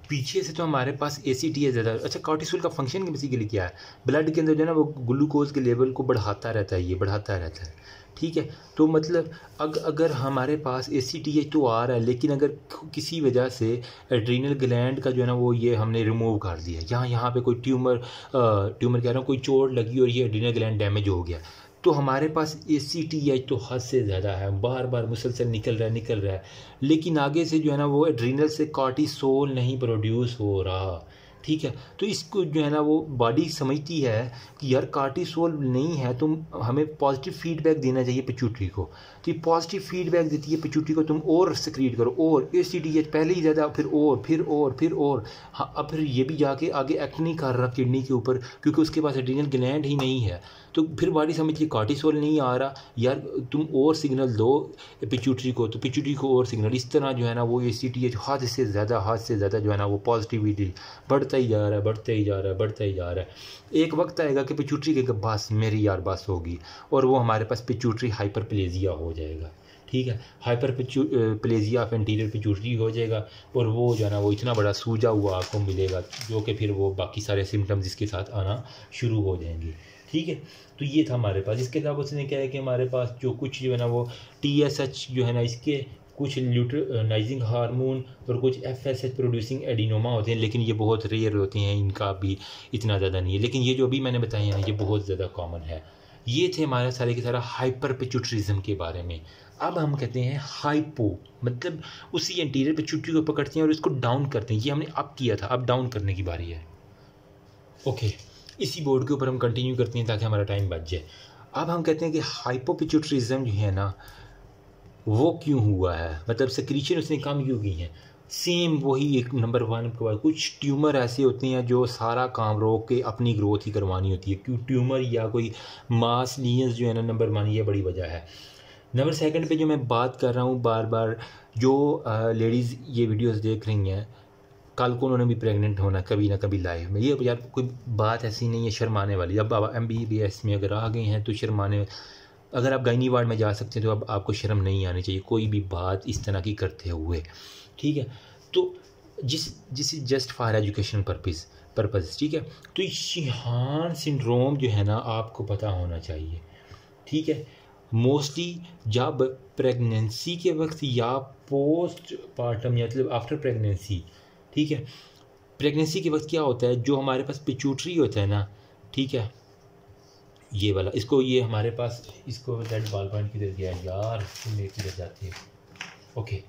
पीछे से तो हमारे पास ACTH ज़्यादा। अच्छा, कॉर्टिसोल का फंक्शन बेसिकली क्या है, ब्लड के अंदर जो है ना वो ग्लूकोज के लेवल को बढ़ाता रहता है, ये बढ़ाता रहता है, ठीक है। तो मतलब अगर हमारे पास ACTH तो आ रहा है, लेकिन अगर किसी वजह से एड्रीनल ग्लैंड का जो है ना वो ये हमने रिमूव कर दिया, यहाँ पे कोई ट्यूमर कह रहा हूँ, कोई चोट लगी और ये एड्रीनल ग्लैंड डैमेज हो गया, तो हमारे पास ACTH तो हद से ज़्यादा है, बार बार मुसलसल निकल रहा है, लेकिन आगे से जो है ना वो एड्रीनल से कॉर्टिसोल नहीं प्रोड्यूस हो रहा, ठीक है। तो इसको जो है ना वो बॉडी समझती है कि यार कार्टिसोल नहीं है, तो हमें पॉजिटिव फीडबैक देना चाहिए पिट्यूटरी को। तो ये पॉजिटिव फीडबैक देती है पिट्यूटरी को, तुम और सिक्रीट करो, और ACTH पहले ही ज़्यादा, फिर और हाँ, अब फिर ये भी जाके आगे एक्ट नहीं कर रहा किडनी के ऊपर, क्योंकि उसके पास एड्रीनल ग्लैंड ही नहीं है। तो फिर बॉडी समझती है कार्टिसोल नहीं आ रहा, यार तुम और सिग्नल दो पिट्यूटरी को, तो पिट्यूटरी को और सिग्नल। इस तरह जो है ना वो ACTH हद से ज़्यादा जो है ना वो पॉजिटिविटी बढ़ता ही जा रहा है। एक वक्त आएगा कि पिट्यूटरी के बस मेरी यार बस होगी, और वो हमारे पास पिट्यूटरी हाइपरप्लेजिया हो जाएगा। ठीक है, हाइपरप्लेजिया ऑफ एंटीरियर पिट्यूटरी हो जाएगा, और वो जो है ना वो इतना बड़ा सूजा हुआ आपको मिलेगा, जो कि फिर वो बाकी सारे सिम्टम्स इसके साथ आना शुरू हो जाएंगे। ठीक है, तो ये था हमारे पास। इसके अलावा उसने क्या है कि हमारे पास जो कुछ जो है ना वो TSH जो है ना, इसके कुछ ल्यूटेनाइजिंग हार्मोन और कुछ FSH प्रोड्यूसिंग एडिनोमा होते हैं, लेकिन ये बहुत रेयर होते हैं, इनका भी इतना ज़्यादा नहीं है। लेकिन ये जो अभी मैंने बताए हैं ये बहुत ज़्यादा कॉमन है। ये थे हमारे सारे के सारा हाइपर पिट्यूटरिज्म के बारे में। अब हम कहते हैं हाइपो, मतलब उसी एंटीरियर पिट्यूटरी को पकड़ते हैं और इसको डाउन करते हैं। ये हमने अप किया था, अब डाउन करने की बारी है। ओके, इसी बोर्ड के ऊपर हम कंटिन्यू करते हैं ताकि हमारा टाइम बच जाए। अब हम कहते हैं कि हाइपोपिट्यूटरिज्म जो है ना वो क्यों हुआ है, मतलब सिक्रीशन उसने कम क्यों की है। सेम वही एक नंबर 1 के बाद कुछ ट्यूमर ऐसे होते हैं जो सारा काम रोक के अपनी ग्रोथ ही करवानी होती है। क्यों ट्यूमर या कोई मास लीजन्स जो है ना नंबर 1 ये बड़ी वजह है। नंबर 2 पे जो मैं बात कर रहा हूँ बार बार, जो लेडीज़ ये वीडियोस देख रही हैं, कल को उन्होंने भी प्रेग्नेंट होना कभी ना कभी लाइफ में। ये यार कोई बात ऐसी नहीं है शर्माने वाली। अब MBBS में अगर आ गई हैं तो शर्माने, अगर आप गायनी वार्ड में जा सकते हैं तो अब आपको शर्म नहीं आनी चाहिए कोई भी बात इस तरह की करते हुए। ठीक है, तो जिस जस्ट फॉर एजुकेशन पर्पज़। ठीक है, तो शिहान सिंड्रोम जो है ना आपको पता होना चाहिए। ठीक है, मोस्टली जब प्रेगनेंसी के वक्त या पोस्ट पार्टम, मतलब आफ्टर प्रेगनेंसी। ठीक है, प्रेगनेंसी के वक्त क्या होता है, जो हमारे पास पिट्यूटरी होता है ना, ठीक है, ये वाला, इसको ये हमारे पास, इसको रेड बॉल पॉइंट किधर गया यार, किधर जाती है। ओके,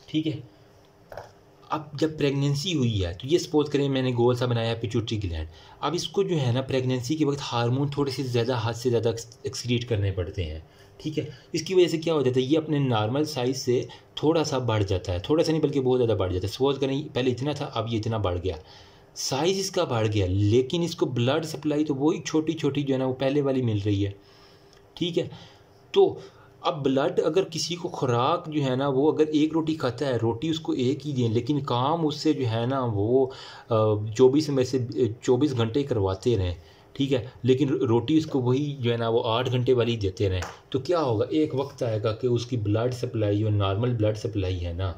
ठीक है, अब जब प्रेगनेंसी हुई है तो ये सपोज करें मैंने गोल सा बनाया है पिट्यूटरी ग्लैंड। अब इसको जो है ना प्रेगनेंसी के वक्त हार्मोन थोड़े से ज़्यादा हद से ज़्यादा एक्सक्रीट करने पड़ते हैं। ठीक है, इसकी वजह से क्या हो जाता है, ये अपने नॉर्मल साइज़ से थोड़ा सा बढ़ जाता है, थोड़ा सा नहीं बल्कि बहुत ज़्यादा बढ़ जाता है। सपोज करें पहले इतना था, अब ये इतना बढ़ गया, साइज़ इसका बढ़ गया, लेकिन इसको ब्लड सप्लाई तो वही छोटी छोटी जो है ना वो पहले वाली मिल रही है। ठीक है, तो अब ब्लड अगर किसी को खुराक जो है ना वो अगर एक रोटी खाता है, रोटी उसको एक ही दें, लेकिन काम उससे जो है ना वो 24 में से 24 घंटे करवाते रहें। ठीक है, लेकिन रोटी उसको वही जो है ना वो 8 घंटे वाली देते रहें, तो क्या होगा, एक वक्त आएगा कि उसकी ब्लड सप्लाई जो नॉर्मल ब्लड सप्लाई है ना,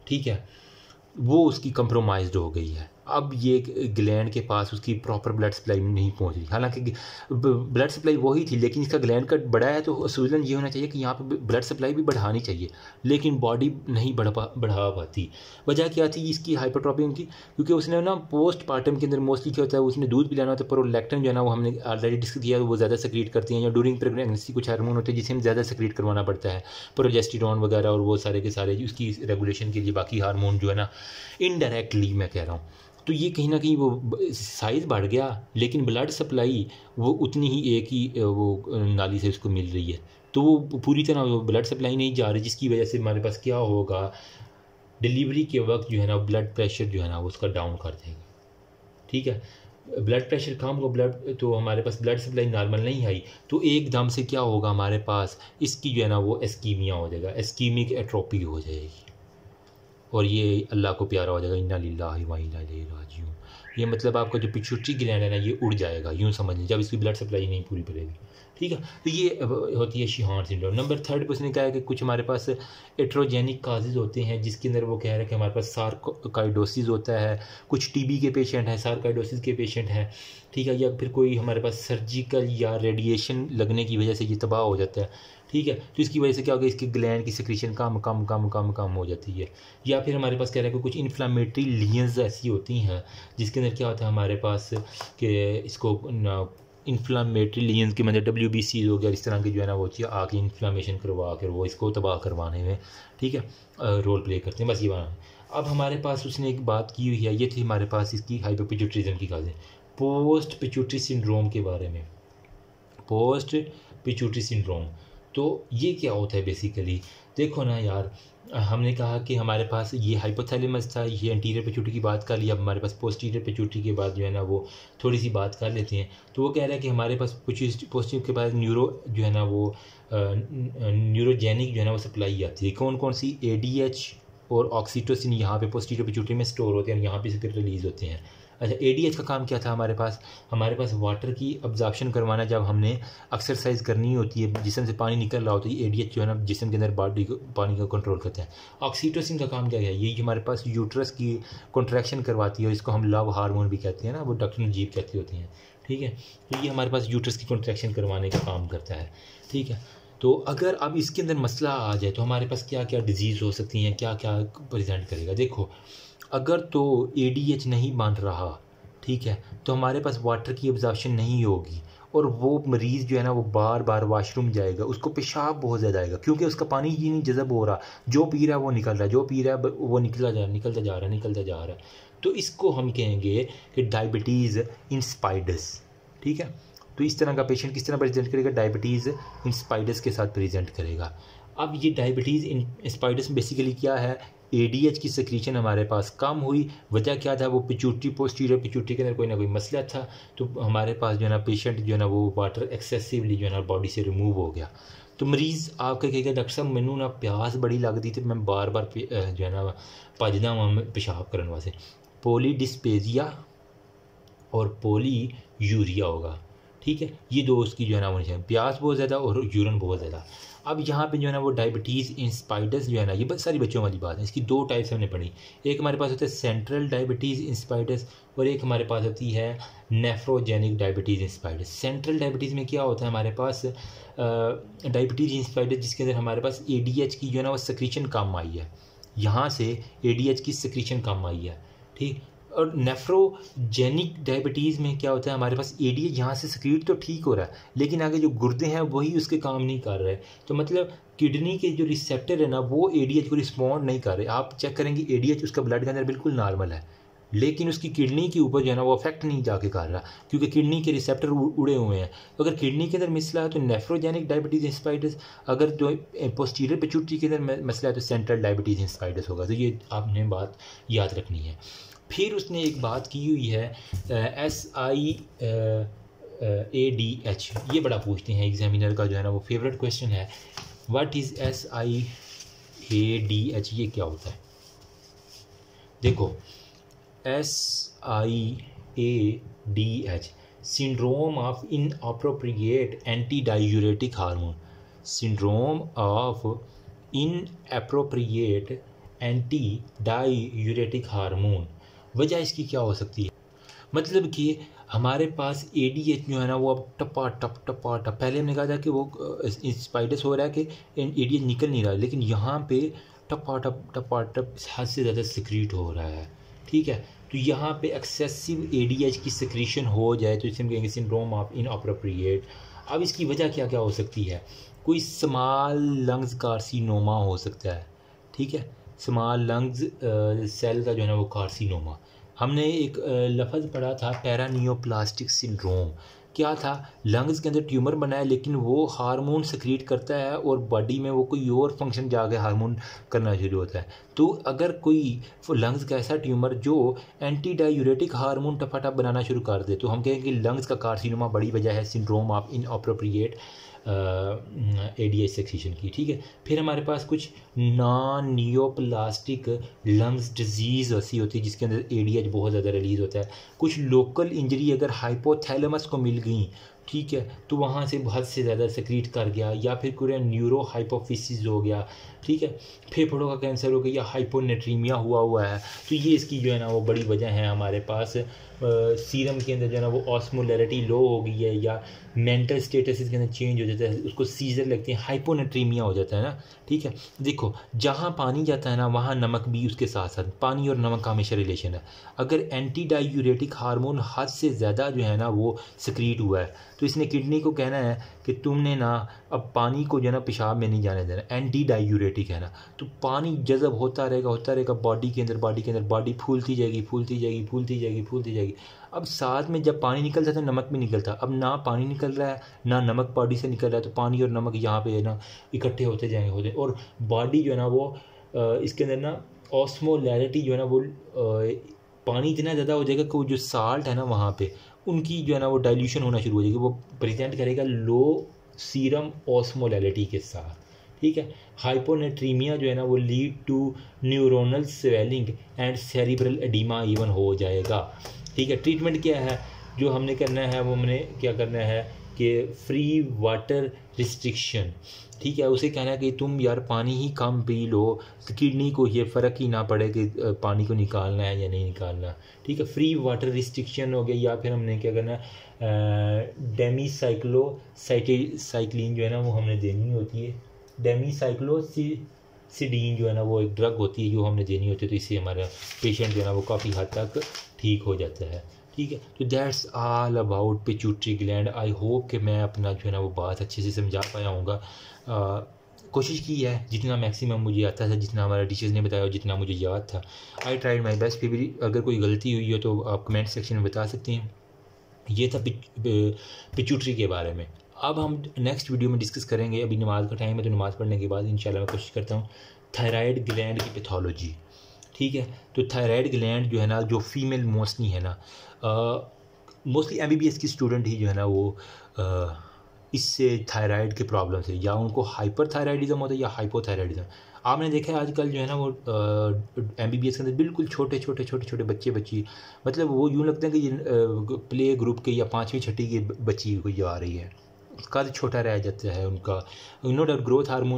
ठीक है, वो उसकी कंप्रोमाइज्ड हो गई है। अब ये ग्लैंड के पास उसकी प्रॉपर ब्लड सप्लाई नहीं पहुंच रही। हालांकि ब्लड सप्लाई वही थी, लेकिन इसका ग्लैंड का बड़ा है, तो सूजन ये होना चाहिए कि यहाँ पे ब्लड सप्लाई भी बढ़ानी चाहिए, लेकिन बॉडी नहीं बढ़ा पाती। वजह क्या थी इसकी हाइपरट्रॉफी की, क्योंकि उसने ना पोस्ट पार्टम के अंदर मोस्टली क्या होता है, उसने दूध पिलाना होता है, प्रोलैक्टिन जो है ना वो हमने ऑलरेडी डिस्कस किया, वो ज़्यादा सेक्रेट करती हैं, या ड्यूरिंग प्रेगनेंसी कुछ हार्मोन होते हैं जिसे हम ज़्यादा सेक्रेट करवाना पड़ता है, प्रोजेस्टेरॉन वगैरह, और वो सारे के सारे उसकी रेगुलेशन के लिए बाकी हार्मोन जो है ना इनडायरेक्टली मैं कह रहा हूँ। तो ये कहीं ना कहीं वो साइज़ बढ़ गया, लेकिन ब्लड सप्लाई वो उतनी ही एक ही वो नाली से उसको मिल रही है, तो वो पूरी तरह वो ब्लड सप्लाई नहीं जा रही, जिसकी वजह से हमारे पास क्या होगा, डिलीवरी के वक्त जो है ना ब्लड प्रेशर जो है ना वो उसका डाउन कर देंगे। ठीक है, ब्लड प्रेशर कम हो, ब्लड तो हमारे पास ब्लड सप्लाई नॉर्मल नहीं आई, तो एकदम से क्या होगा, हमारे पास इसकी जो है ना वो एस्कीमिया हो जाएगा, एस्कीमिक एट्रोपी हो जाएगी, और ये अल्लाह को प्यारा हो जाएगा, इन्ना लिल्लाहि व इन्ना इलैहि राजिऊन। ये मतलब आपका जो पिट्यूटरी ग्लैंड है ना ये उड़ जाएगा, यूँ समझ लें, जब इसकी ब्लड सप्लाई नहीं पूरी करेगी। ठीक है, तो ये होती है शिहान सिंड्रोम। नंबर 3 पे उसने कहा है कि कुछ हमारे पास एट्रोजेनिक काजेज़ होते हैं, जिसके अंदर वो कह रहे हैं कि हमारे पास सार्कोइडोसिस होता है, कुछ TB के पेशेंट हैं, सार्कोइडोसिस के पेशेंट हैं। ठीक है, या फिर कोई हमारे पास सर्जिकल या रेडिएशन लगने की वजह से ये तबाह हो जाता है। ठीक है, तो इसकी वजह से क्या होगा, इसकी ग्लैंड की सिक्रीशन कम हो जाती है। या फिर हमारे पास कह रहे हैं कि कुछ इन्फ्लामेटरी लीजन्स ऐसी होती हैं जिसके अंदर क्या होता है हमारे पास कि इसको इन्फ्लामेटरी लीजन्स के मतलब WBC हो गया, इस तरह की जो है ना वो चीज़ आके इन्फ्लामेशन करवा कर वो इसको तबाह करवाने में, ठीक है, रोल प्ले करते हैं। बस ये बात। अब हमारे पास उसने एक बात की हुई है, ये थी हमारे पास इसकी हाइपोपिट्यूटरिज्म की काजें। पोस्ट पिट्यूटरी सिंड्रोम के बारे में, पोस्ट पिट्यूटरी सिंड्रोम, तो ये क्या होता है बेसिकली? देखो ना यार, हमने कहा कि हमारे पास ये हाइपोथैलेमस था, ये एंटीरियर पिट्यूटरी की बात कर लिया। अब हमारे पास पोस्टीरियर पिट्यूटरी के बाद जो है ना वो थोड़ी सी बात कर लेते हैं। तो वो कह रहा है कि हमारे पास पोस्टीरियर के बाद न्यूरो जो है ना वो न्यूरोजेनिक जो है ना वो सप्लाई आती है। कौन कौन सी? ADH और ऑक्सीटोसिन यहाँ पे पोस्टीरियर पिट्यूटरी में स्टोर होते हैं, यहाँ पे से फिर रिलीज़ होते हैं। अच्छा, ADH का काम क्या था हमारे पास वाटर की अब्जॉर्प्शन करवाना। जब हमने एक्सरसाइज करनी होती है, जिस्म से पानी निकल रहा होता है, ADH जो है ना जिस्म के अंदर बॉडी को पानी का कंट्रोल करता है। ऑक्सीटोसिन का काम क्या है? ये हमारे पास यूट्रस की कॉन्ट्रैक्शन करवाती है, और इसको हम लव हार्मोन भी कहते हैं ना, वो डॉक्टर नजीब कहते होते हैं, ठीक है। तो ये हमारे पास यूट्रस की कॉन्ट्रैक्शन करवाने का काम करता है, ठीक है। तो अगर अब इसके अंदर मसला आ जाए तो हमारे पास क्या क्या डिजीज़ हो सकती हैं, क्या क्या प्रेजेंट करेगा? देखो, अगर तो ADH नहीं बन रहा, ठीक है, तो हमारे पास वाटर की एब्जॉर्प्शन नहीं होगी, और वो मरीज़ जो है ना वो बार बार वाशरूम जाएगा, उसको पेशाब बहुत ज़्यादा आएगा, क्योंकि उसका पानी ही नहीं जज़ब हो रहा। जो पी रहा है वो निकल रहा है, जो पी रहा है वो निकलता जा रहा है। तो इसको हम कहेंगे कि डायबिटीज़ इंस्पाइडस, ठीक है। तो इस तरह का पेशेंट किस तरह प्रेजेंट करेगा? डायबिटीज़ इंस्पाइडस के साथ प्रेजेंट करेगा। अब ये डायबिटीज़ इंस्पाइडस बेसिकली क्या है? ADH की सिक्रीशन हमारे पास कम हुई। वजह क्या था? वो पिट्यूटरी, पोस्टीरियर पिट्यूटरी के अंदर कोई ना कोई मसला था, तो हमारे पास जो है ना पेशेंट जो है ना वो वाटर एक्सेसिवली जो है ना बॉडी से रिमूव हो गया। तो मरीज़ आपका कहेगा डॉक्टर साहब मैनू ना प्यास बड़ी लगती थी, मैं बार बार जो है ना भजदा वहाँ पेशाब करने वास्ते। पॉलीडिस्पेजिया और पॉलीयूरिया होगा, ठीक है। ये दो उसकी जो है ना वो निशान, प्यास बहुत ज़्यादा और यूरिन बहुत ज़्यादा। अब यहाँ पे जो है ना वो डायबिटीज़ इंस्पाइडस जो है ना, ये बस सारी बच्चों वाली बात है। इसकी दो टाइप्स हमने पढ़ी। एक हमारे पास होता है सेंट्रल डायबिटीज़ इंस्पाइडस, और एक हमारे पास होती है नेफ्रोजेनिक डायबिटीज़ इंस्पाइडस। सेंट्रल डायबिटीज़ में क्या होता है? हमारे पास डायबिटीज़ इंस्पाइडस जिसके अंदर हमारे पास ADH की जो है ना वो सक्रीशन कम आई है, यहाँ से ADH की सक्रीशन कम आई है, ठीक। और नेफ्रोजेनिक डायबिटीज़ में क्या होता है? हमारे पास ADH यहाँ से सक्रीट तो ठीक हो रहा है, लेकिन आगे जो गुर्दे हैं वही उसके काम नहीं कर रहे। तो मतलब किडनी के जो रिसेप्टर है ना वो ADH को रिस्पॉन्ड नहीं कर रहे। आप चेक करेंगे ADH उसका ब्लड के अंदर बिल्कुल नॉर्मल है, लेकिन उसकी किडनी के ऊपर जो है ना वो अफेक्ट नहीं जाके कर रहा, क्योंकि किडनी के रिसेप्टर उड़े हुए हैं। तो अगर किडनी के अंदर मसला है तो नेफ्रोजेनिक डायबिटीज़ इंस्पाइडस, अगर जो पोस्टीरियर पिट्यूटरी के अंदर मसला है तो सेंट्रल डायबिटीज़ इंस्पाइडस होगा। तो ये आपने बात याद रखनी है। फिर उसने एक बात की हुई है SIADH, ये बड़ा पूछते हैं एग्जामिनर का जो है ना वो फेवरेट क्वेश्चन है। What is SIADH? ये क्या होता है? देखो, SIADH syndrome of inappropriate anti diuretic hormone, syndrome of inappropriate anti diuretic hormone. वजह इसकी क्या हो सकती है? मतलब कि हमारे पास ADH जो है ना वो अब टपा टप, पहले हमने कहा था कि वो इंस्पाइडस हो रहा है कि ADH निकल नहीं रहा है, लेकिन यहाँ पे टपा टप हद से ज़्यादा सिक्रीट हो रहा है, ठीक है। तो यहाँ पे एक्सेसिव ADH की सिक्रीशन हो जाए तो इसे हम कहेंगे सिंड्रोम ऑफ इनअप्रोप्रिएट। अब इसकी वजह क्या क्या हो सकती है? कोई स्मॉल लंग्स कार्सिनोमा हो सकता है, ठीक है, स्मॉल लंग्स सेल का जो है ना वो कार्सिनोमा। हमने एक लफ्ज़ पढ़ा था पैरानियोप्लास्टिक सिंड्रोम। क्या था? लंग्स के अंदर ट्यूमर बना है, लेकिन वो हार्मोन सक्रीट करता है और बॉडी में वो कोई और फंक्शन जाके हार्मोन करना शुरू होता है। तो अगर कोई लंग्स का ऐसा ट्यूमर जो एंटी डायूरेटिक हार्मोन टपाटप बनाना शुरू कर दे तो हम कहेंगे कि लंग्स का कार्सिनोमा बड़ी वजह है syndrome of inappropriate ADH secretion की, ठीक है। फिर हमारे पास कुछ नॉन नियोप्लास्टिक लंग्स डिजीज़ ऐसी होती है जिसके अंदर ADH बहुत ज़्यादा रिलीज़ होता है। कुछ लोकल इंजरी अगर हाइपोथैलेमस को मिल गई, ठीक है, तो वहाँ से हद से ज़्यादा सेक्रीट कर गया, या फिर कोई न्यूरो हाइपोफिसिस हो गया, ठीक है, फेफड़ों का कैंसर हो गया, या हाइपोनेट्रीमिया हुआ है। तो ये इसकी जो है ना वो बड़ी वजह है हमारे पास सीरम के अंदर जो है ना वो ऑस्मोलैरिटी लो हो गई है या मेंटल स्टेटस इसके अंदर चेंज हो जाता है, उसको सीजर लगती है, हाइपोनेट्रीमिया हो जाता है ना। ठीक है, देखो जहाँ पानी जाता है ना वहाँ नमक भी उसके साथ साथ, पानी और नमक का हमेशा रिलेशन है। अगर एंटी डायूरेटिक हार्मोन हद से ज़्यादा जो है ना वो सिक्रीट हुआ है तो इसने किडनी को कहना है कि तुमने ना अब पानी को जो है ना पेशाब में नहीं जाने देना, एंटी डायूरेटिक है ना, तो पानी जज़ब होता रहेगा बॉडी के अंदर, बॉडी फूलती जाएगी। अब साथ में जब पानी निकलता है तो नमक भी निकलता है, अब ना पानी निकल रहा है ना नमक बॉडी से निकल रहा है, तो पानी और नमक यहाँ पे है ना इकट्ठे होते जाएंगे और बॉडी जो है ना वो इसके अंदर ना ऑस्मोलैरिटी जो है ना वो पानी इतना ज़्यादा हो जाएगा कि वो जो साल्ट है ना वहाँ पे उनकी जो है ना वो डाइल्यूशन होना शुरू हो जाएगी, वो प्रेजेंट करेगा लो सीरम ऑस्मोलैरिटी के साथ। ठीक है, हाइपोनेट्रीमिया जो है ना वो lead to neuronal swelling and cerebral oedema even हो जाएगा। ठीक है, ट्रीटमेंट क्या है जो हमने करना है, वो हमने क्या करना है कि फ्री वाटर रिस्ट्रिक्शन। ठीक है, उसे कहना है कि तुम यार पानी ही कम पी लो, तो किडनी को ये फ़र्क ही ना पड़े कि पानी को निकालना है या नहीं निकालना। ठीक है, फ्री वाटर रिस्ट्रिक्शन हो गया, या फिर हमने क्या करना है डेमीसाइक्लोसाइक्लिन जो है ना वो हमने देनी होती है, डेमीसाइक्लोसिडीन जो है ना वो एक ड्रग होती है जो हमने देनी होती है, तो इससे हमारा पेशेंट जो है ना वो काफ़ी हद तक ठीक हो जाता है। ठीक है, तो that's all about pituitary gland. I hope कि मैं अपना जो है ना वो बात अच्छे से समझा पाया हूँगा। कोशिश की है जितना मैक्सिमम मुझे आता था, जितना हमारा टीचर्स ने बताया, जितना मुझे याद था। I tried my best. फिर भी अगर कोई गलती हुई हो तो आप कमेंट सेक्शन में बता सकते हैं। ये था पिट्यूटरी के बारे में। अब हम नेक्स्ट वीडियो में डिस्कस करेंगे, अभी नमाज़ का टाइम है तो नमाज़ पढ़ने के बाद इंशाल्लाह मैं कोशिश करता हूँ थायराइड ग्लैंड की पैथोलॉजी। ठीक है, तो थायराइड ग्लैंड जो है ना जो फीमेल मोस्टली है ना, मोस्टली MBBS की स्टूडेंट ही जो है ना वो इससे थायराइड के प्रॉब्लम से, या उनको हाइपर थायराइडिज्म होता है या हाइपोथायराइडिज्म। आपने देखा है आजकल जो है ना वो MBBS के अंदर बिल्कुल छोटे बच्ची, मतलब वो यूँ लगता है कि ये प्ले ग्रुप के या 5वीं 6वीं की बच्ची कोई आ रही है, कद छोटा रह जाता है उनका, ग्रोथ हार्मोन